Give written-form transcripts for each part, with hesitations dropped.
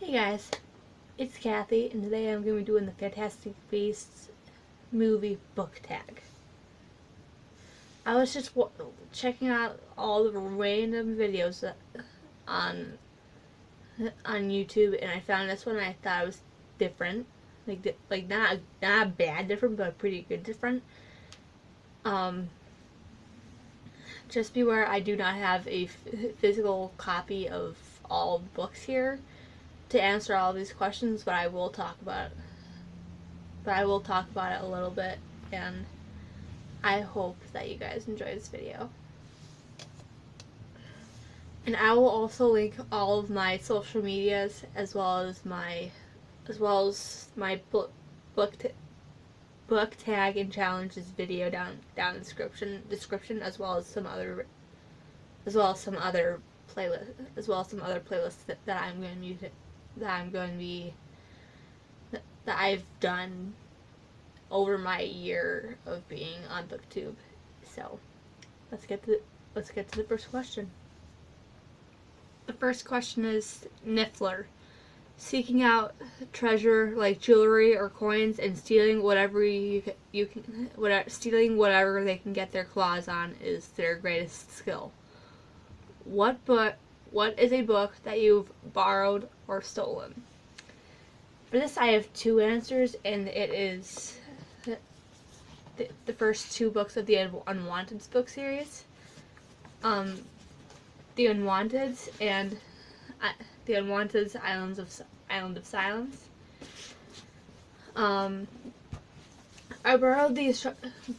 Hey guys, it's Kathy, and today I'm going to be doing the Fantastic Beasts movie book tag. I was just checking out all the random videos on YouTube, and I found this one, and I thought it was different, like not bad different, but pretty good different. Um, just beware, I do not have a physical copy of all books here to answer all these questions, but I will talk about it. A little bit, and I hope that you guys enjoy this video. And I will also link all of my social medias as well as my book tag and challenges video down in description as well as some other playlists that I've done over my year of being on BookTube. So let's get to the first question. The first question is Niffler. Seeking out treasure like jewelry or coins and stealing whatever stealing whatever they can get their claws on is their greatest skill. What is a book that you've borrowed or stolen? For this, I have two answers, and it is the first two books of the Unwanteds book series. The Unwanteds and the Unwanteds Island of Silence. I borrowed these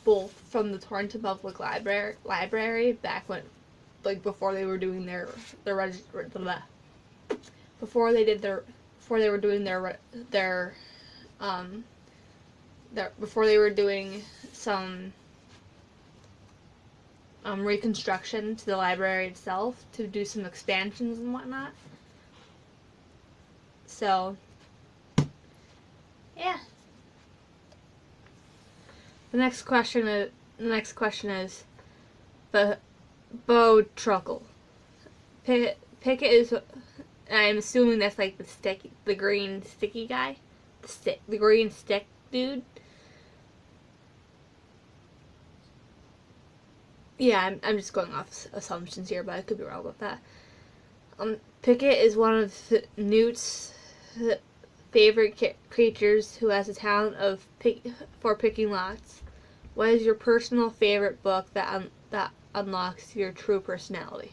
both from the Torrington Public Library back when, before they were doing before they were doing some reconstruction to the library itself to do some expansions and whatnot. So, yeah. The next question is the Bowtruckle. Pickett is, I'm assuming that's like the green sticky guy, the green stick dude. Yeah, I'm just going off assumptions here, but I could be wrong about that. Pickett is one of Newt's favorite creatures who has a talent for picking locks. What is your personal favorite book that unlocks your true personality?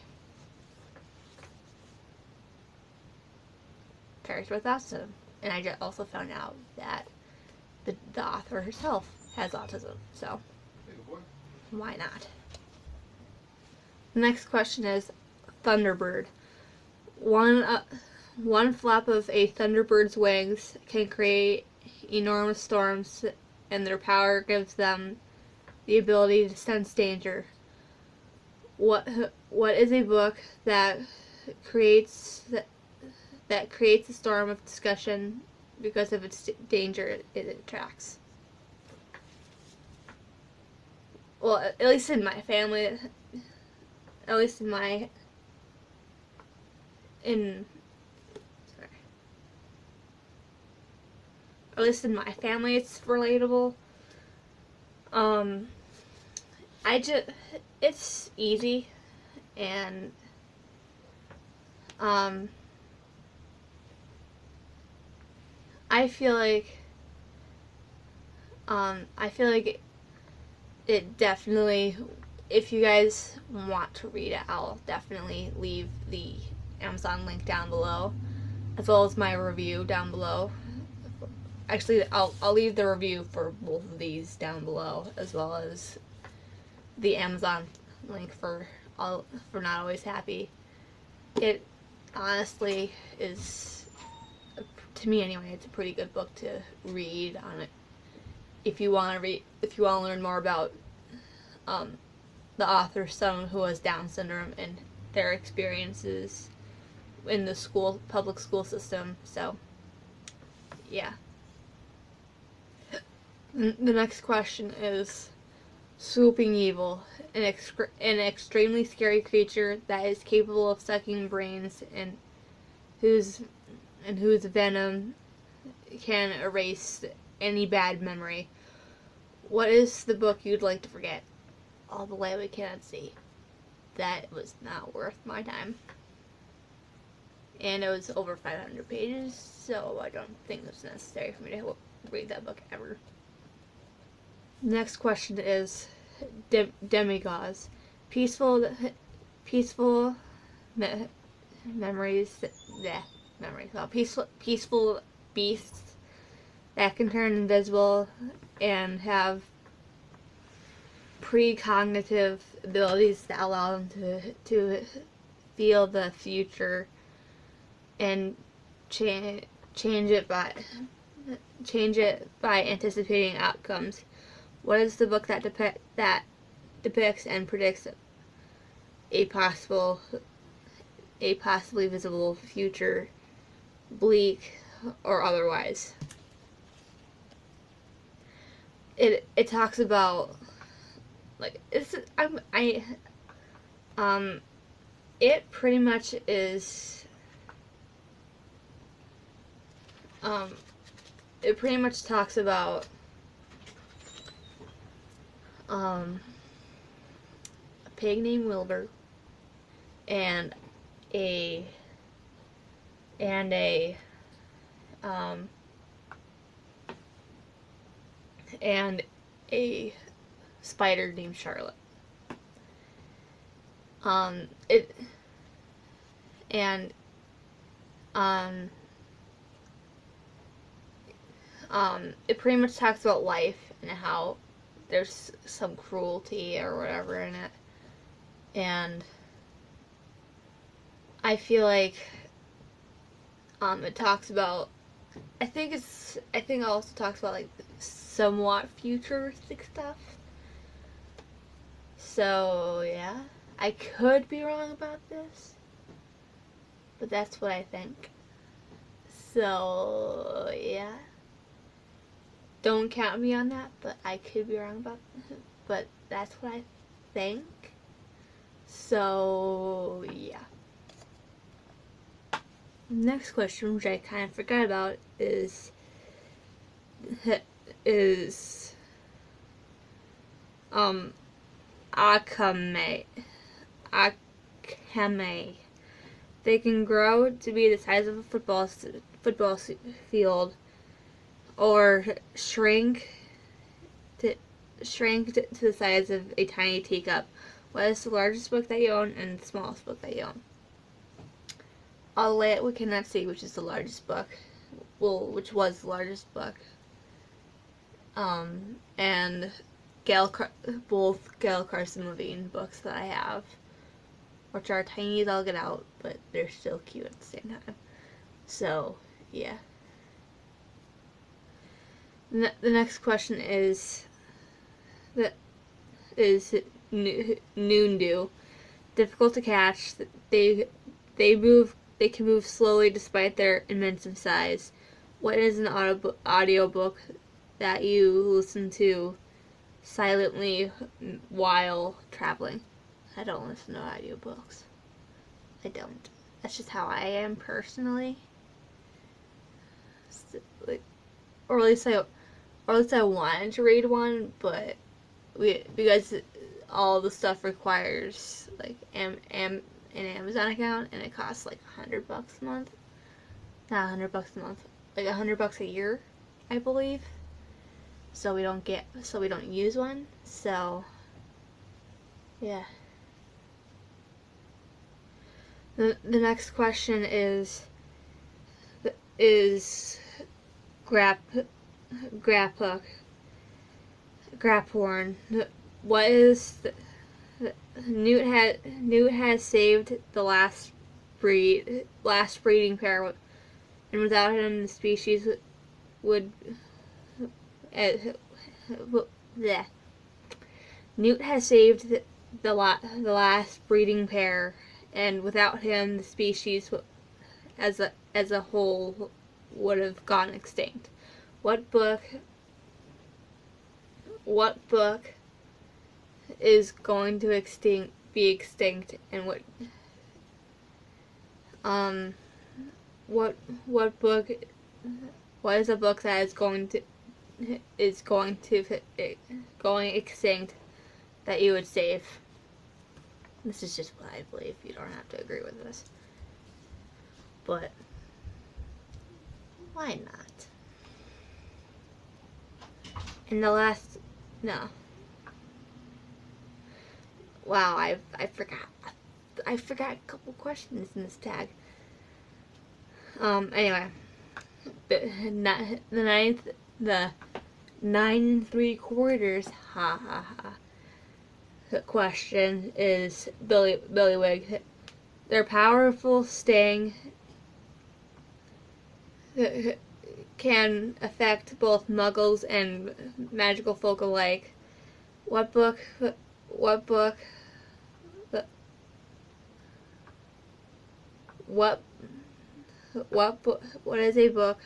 Curious with autism, and I just also found out that the author herself has autism, so why not? The next question is Thunderbird. One flap of a Thunderbird's wings can create enormous storms, and their power gives them the ability to sense danger. What is a book that creates a storm of discussion because of its danger it attracts? Well, at least in my family, at least in my family, it's relatable. It's easy, and I feel like it definitely, if you guys want to read it, I'll definitely leave the Amazon link down below, as well as my review down below. Actually, I'll leave the review for both of these down below, as well as the Amazon link for Not Always Happy. It honestly is, to me anyway, it's a pretty good book to read on it. If you want to learn more about the author's son who has Down syndrome and their experiences in the public school system. So, yeah. The next question is Swooping Evil, an extremely scary creature that is capable of sucking brains and whose and whose venom can erase any bad memory. What is the book you'd like to forget? All the way we cannot see. That was not worth my time. And it was over 500 pages, so I don't think it's necessary for me to read that book ever. Next question is demigods. Peaceful memories. Well, peaceful beasts that can turn invisible and have precognitive abilities that allow them to feel the future and change it by anticipating outcomes. What is the book that depicts and predicts a possibly visible future, bleak or otherwise? It talks about, like, it pretty much is, it pretty much talks about, a pig named Wilbur and a spider named Charlotte. It pretty much talks about life and how there's some cruelty or whatever in it, and I feel like it talks about, I think it also talks about, like, somewhat futuristic stuff. So yeah, I could be wrong about this, but that's what I think. So yeah, don't count me on that, but I could be wrong about it, but that's what I think. So yeah. Next question, which I kind of forgot about, is akame. They can grow to be the size of a football field, or shrink to the size of a tiny teacup. What is the largest book that you own and the smallest book that you own? All the Way We Cannot See, which is the largest book. Well, which was the largest book. And both Gail Carson Levine books that I have, which are tiny as all get out, but they're still cute at the same time. So, yeah. The next question is Noondu. Difficult to catch. They can move slowly despite their immense size. What is an audiobook that you listen to silently while traveling? I don't listen to audiobooks. I don't. That's just how I am personally. Or at least I wanted to read one, but because all the stuff requires, like, an Amazon account, and it costs like $100 a month. Not $100 a month, like $100 a year, I believe. So we don't use one. So yeah. The next question is Graphorn. What is Newt has saved the last breeding pair, and without him the species would Newt has saved the last breeding pair, and without him the species as a whole would have gone extinct. What book is going to be extinct, and what what book? What is a book that is going going extinct that you would save? This is just what I believe. You don't have to agree with this, but why not? And the last, no. Wow, I forgot. I forgot a couple questions in this tag. Anyway, the 9 3/4, ha ha ha. The question is Billywig. Their powerful sting can affect both muggles and magical folk alike. What book what is a book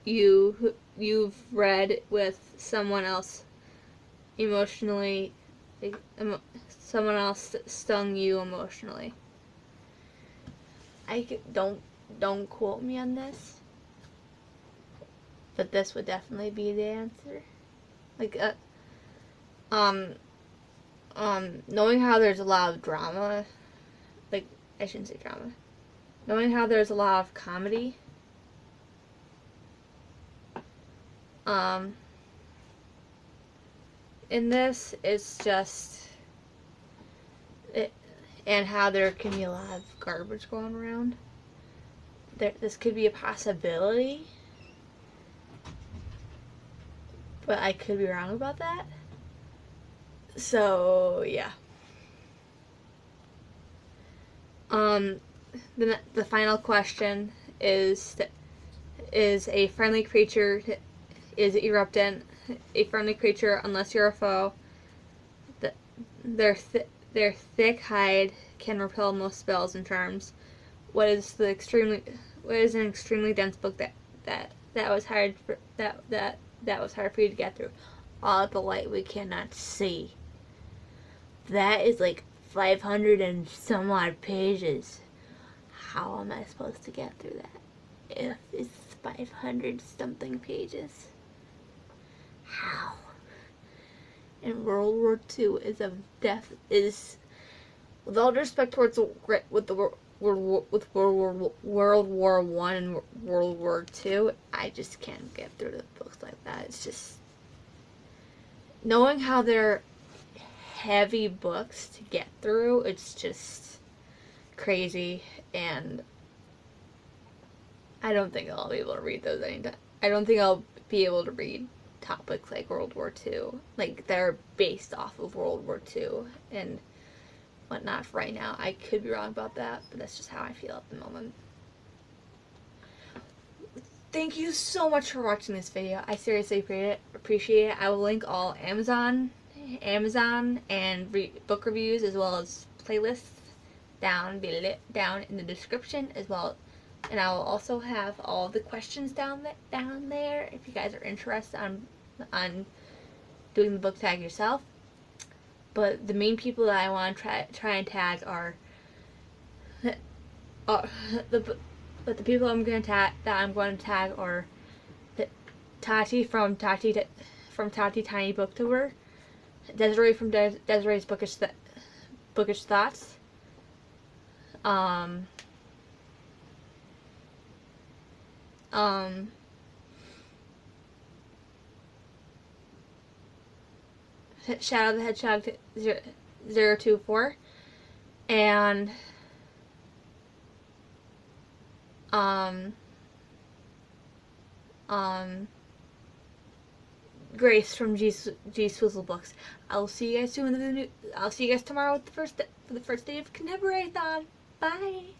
you've read with someone else emotionally, someone else stung you emotionally? Don't quote me on this, but this would definitely be the answer. Like knowing how there's a lot of drama, like, I shouldn't say drama, knowing how there's a lot of comedy, in this, it's just it, and how there can be a lot of garbage going around. This could be a possibility, but I could be wrong about that. So yeah. The final question is a friendly creature is eruptant a friendly creature unless you're a foe. Their thick hide can repel most spells and charms. What is an extremely dense book that was hard for you to get through? All the light we cannot see. That is like 500 and some odd pages. How am I supposed to get through that if it's 500 something pages? How? And World War II is with all respect towards World War I and World War II, I just can't get through the books like that. It's just knowing how they're heavy books to get through, it's just crazy, and I don't think I'll be able to read those anytime. I don't think I'll be able to read topics like World War II, like they're based off of World War II and whatnot for right now. I could be wrong about that, but that's just how I feel at the moment. Thank you so much for watching this video. I seriously appreciate it. I will link all Amazon and book reviews as well as playlists down in the description as well, and I will also have all the questions down there if you guys are interested on doing the book tag yourself. But the main people that I want to try and tag are the people I'm going to tag are Tati from Tati Tiny Booktober, Desiree from Desiree's Bookish Thoughts, Shadow the Hedgehog 024, and Grace from G Swizzle Books. I'll see you guys soon. I'll see you guys tomorrow with the first day of Contemporary Thon. Bye.